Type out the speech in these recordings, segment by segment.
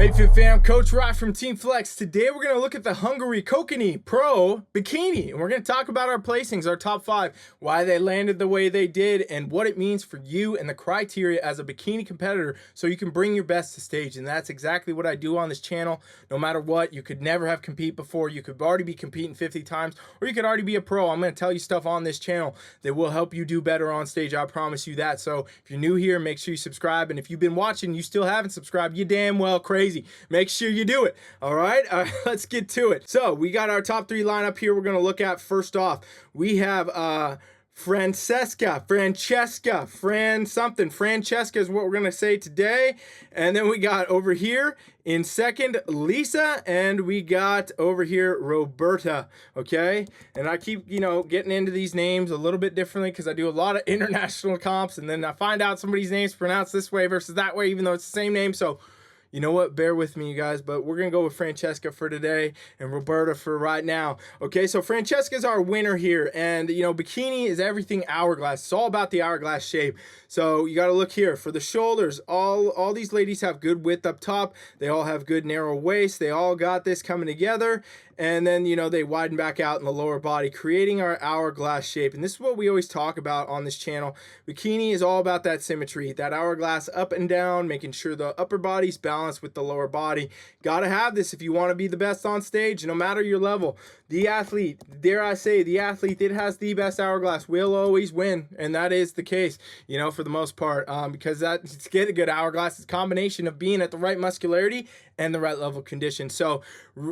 Hey Fit Fam, Coach Ryan from Team Flex. Today we're going to look at the Hungary Kokeny Pro Bikini, and we're going to talk about our placings, our top 5, why they landed the way they did, and what it means for you and the criteria as a bikini competitor so you can bring your best to stage. And that's exactly what I do on this channel. No matter what, you could never have compete before. You could already be competing 50 times, or you could already be a pro. I'm going to tell you stuff on this channel that will help you do better on stage. I promise you that. So if you're new here, make sure you subscribe. And if you've been watching, you still haven't subscribed, you damn well crazy. Make sure you do it. All right, let's get to it. So we got our top 3 lineup here. We're going to look at first off. We have Francesca is what we're going to say today. And then we got over here in second, Lisa, and we got over here, Roberta, okay? And I keep, getting into these names a little bit differently because I do a lot of international comps, and then I find out somebody's name's pronounced this way versus that way, even though it's the same name. So you know what? Bear with me, you guys, but we're going to go with Francesca for today and Roberta for right now. Okay, so Francesca's our winner here, and, bikini is everything hourglass. It's all about the hourglass shape. So you got to look here. For the shoulders, all these ladies have good width up top. They all have good narrow waist. They all got this coming together. And then, they widen back out in the lower body, creating our hourglass shape. And this is what we always talk about on this channel. Bikini is all about that symmetry, that hourglass up and down, making sure the upper body's balanced with the lower body. Got to have this if you want to be the best on stage, no matter your level. The athlete, dare I say, the athlete that has the best hourglass will always win. And that is the case, for the most part, because to get a good hourglass is a combination of being at the right muscularity and the right level of condition. So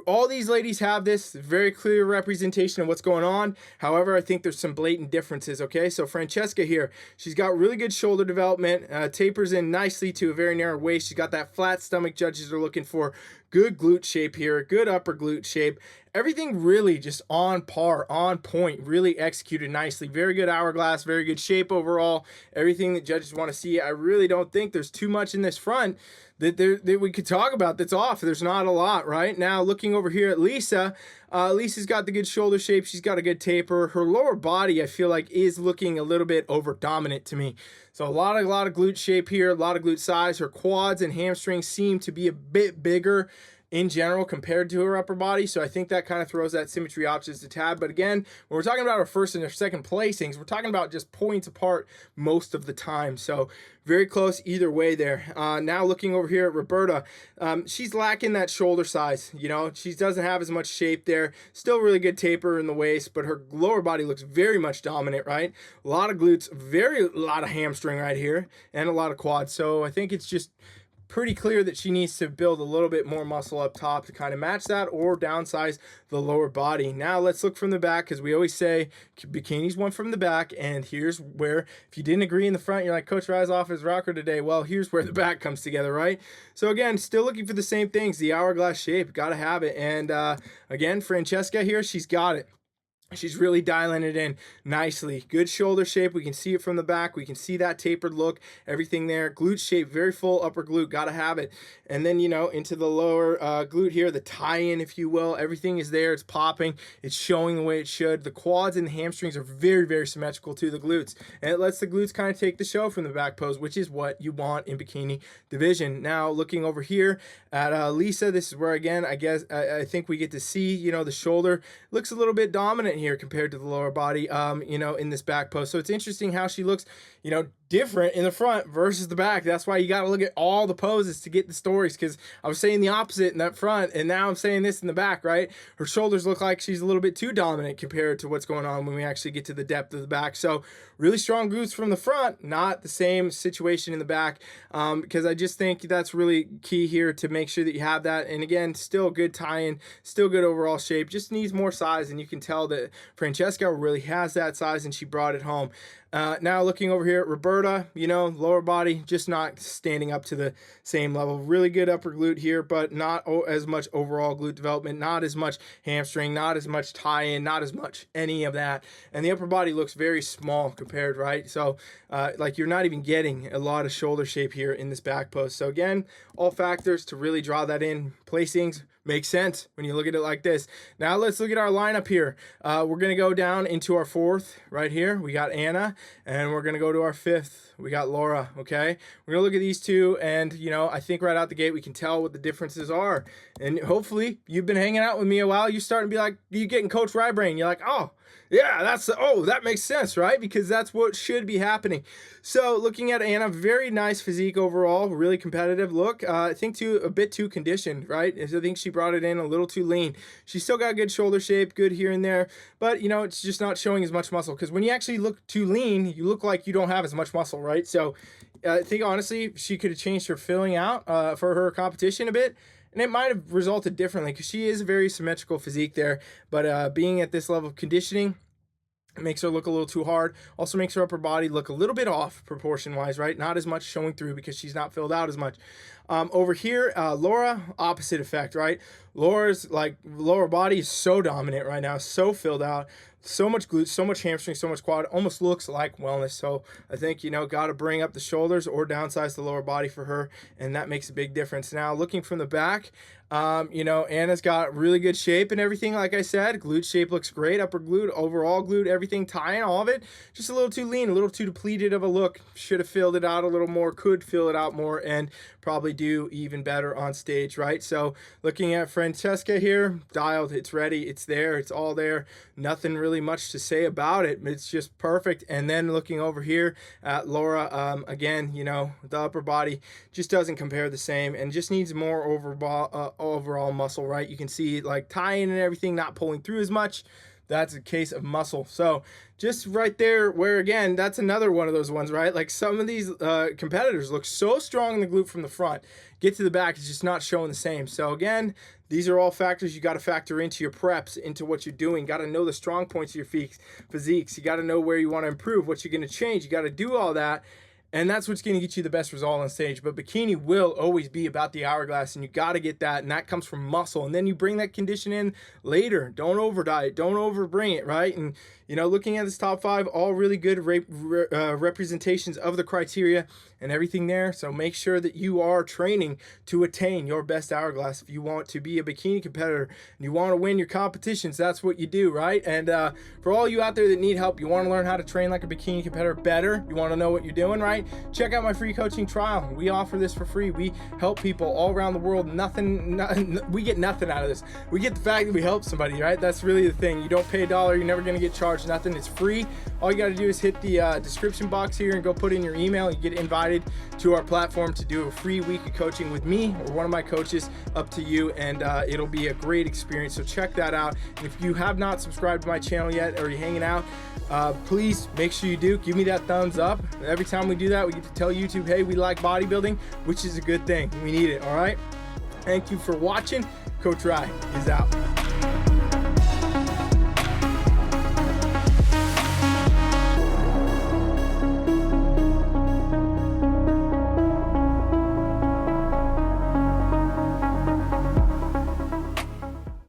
all these ladies have this very clear representation of what's going on. However, I think there's some blatant differences, okay? So Francesca here, she's got really good shoulder development, tapers in nicely to a very narrow waist. She's got that flat stomach judges are looking for. Good glute shape here, good upper glute shape. Everything really just on par, on point, really executed nicely. Very good hourglass, very good shape overall. Everything that judges want to see. I really don't think there's too much in this front that we could talk about that's off. There's not a lot, right? Now, looking over here at Lisa, Lisa's got the good shoulder shape. She's got a good taper. Her lower body, I feel like, is looking a little bit over dominant to me. So a lot of glute shape here, a lot of glute size. Her quads and hamstrings seem to be a bit bigger in general compared to her upper body. So I think that kind of throws that symmetry off just a tad. But again, when we're talking about our first and our second placings, we're talking about just points apart most of the time. So very close either way there. Now looking over here at Roberta, she's lacking that shoulder size. She doesn't have as much shape there. Still really good taper in the waist, but her lower body looks very much dominant, right? A lot of glutes, a lot of hamstring right here, and a lot of quads. So I think it's just pretty clear that she needs to build a little bit more muscle up top to kind of match that or downsize the lower body. Now let's look from the back, because we always say bikinis one from the back, and here's where, if you didn't agree in the front, you're like, Coach Rise off his rocker today. Well, here's where the back comes together, right? So again, still looking for the same things, the hourglass shape, got to have it. And again, Francesca here, she's got it. She's really dialing it in nicely. Good shoulder shape. We can see it from the back. We can see that tapered look, everything there. Glute shape, very full upper glute. Got to have it. And then, into the lower glute here, the tie-in, if you will. Everything is there. It's popping. It's showing the way it should. The quads and the hamstrings are very, very symmetrical to the glutes. And it lets the glutes kind of take the show from the back pose, which is what you want in bikini division. Now, looking over here at Lisa, this is where, again, I think we get to see, the shoulder looks a little bit dominant here compared to the lower body, in this back pose. So it's interesting how she looks, different in the front versus the back. That's why you got to look at all the poses to get the stories, because I was saying the opposite in that front, and now I'm saying this in the back, right? Her shoulders look like she's a little bit too dominant compared to what's going on when we actually get to the depth of the back. So really strong glutes from the front, not the same situation in the back, because I just think that's really key here to make sure that you have that. And again, still good tie-in, still good overall shape, just needs more size, and you can tell that Francesca really has that size, and she brought it home. Now looking over here at Roberta, lower body just not standing up to the same level. Really good upper glute here, but not as much overall glute development, not as much hamstring, not as much tie-in, not as much any of that. And the upper body looks very small compared, right? So like you're not even getting a lot of shoulder shape here in this back post. So again, all factors to really draw that in. placings make sense when you look at it like this. Now let's look at our lineup here. We're gonna go down into our 4th right here. We got Anna, and we're gonna go to our 5th. We got Laura. Okay, we're gonna look at these two, and you know, I think right out the gate we can tell what the differences are. And hopefully you've been hanging out with me a while. You're starting to be like, you getting Coach Rye brain. You're like, oh yeah, that makes sense, right? Because that's what should be happening. So looking at Anna, very nice physique overall, really competitive look. I think a bit too conditioned, right? I think she brought it in a little too lean. She's still got good shoulder shape, good here and there, but you know, it's just not showing as much muscle, because when you actually look too lean, you look like you don't have as much muscle, right? So I think honestly, she could have changed her filling out for her competition a bit, and it might have resulted differently, because she is a very symmetrical physique there. But being at this level of conditioning, it makes her look a little too hard. Also makes her upper body look a little bit off proportion wise, right? Not as much showing through because she's not filled out as much. Over here, Laura, opposite effect, right? Laura's like lower body is so dominant right now, so filled out, so much glutes, so much hamstring, so much quad, almost looks like wellness. So I think, you know, got to bring up the shoulders or downsize the lower body for her, and that makes a big difference. Now looking from the back, you know, Anna's got really good shape and everything. Like I said, glute shape looks great, upper glute, overall glute, everything, tying, all of it, just a little too lean, a little too depleted of a look. Should have filled it out a little more, could fill it out more, and probably do even better on stage, right? So looking at Francesca here, dialed, it's ready, it's there, it's all there, nothing really much to say about it. It's just perfect. And then looking over here at Laura, again, you know, the upper body just doesn't compare the same, and just needs more overall muscle, right? You can see like tying and everything, not pulling through as much. That's a case of muscle. So just right there, where again, that's another one of those ones, right? Like some of these competitors look so strong in the glute from the front, get to the back, it's just not showing the same. So again, these are all factors you got to factor into your preps, into what you're doing. Got to know the strong points of your physiques. You got to know where you want to improve, what you're going to change. You got to do all that. And that's what's going to get you the best result on stage. But bikini will always be about the hourglass, and you got to get that, and that comes from muscle. And then you bring that condition in later. Don't over diet, don't overbring it, right? And you know, looking at this top 5, all really good representations of the criteria and everything there. So make sure that you are training to attain your best hourglass. If you want to be a bikini competitor and you want to win your competitions, that's what you do, right? And for all you out there that need help, you want to learn how to train like a bikini competitor better, you want to know what you're doing, right? Check out my free coaching trial. We offer this for free. We help people all around the world. We get nothing out of this. We get the fact that we help somebody, right? That's really the thing. You don't pay $1, you're never going to get charged nothing. It's free. All you got to do is hit the description box here and go put in your email. You get invited to our platform to do a free week of coaching with me or one of my coaches, up to you, and it'll be a great experience. So check that out. And if you have not subscribed to my channel yet, or you're hanging out, please make sure you do. Give me that thumbs up. Every time we do that, we get to tell YouTube, hey, we like bodybuilding, which is a good thing. We need it. All right. Thank you for watching. Coach Rye is out.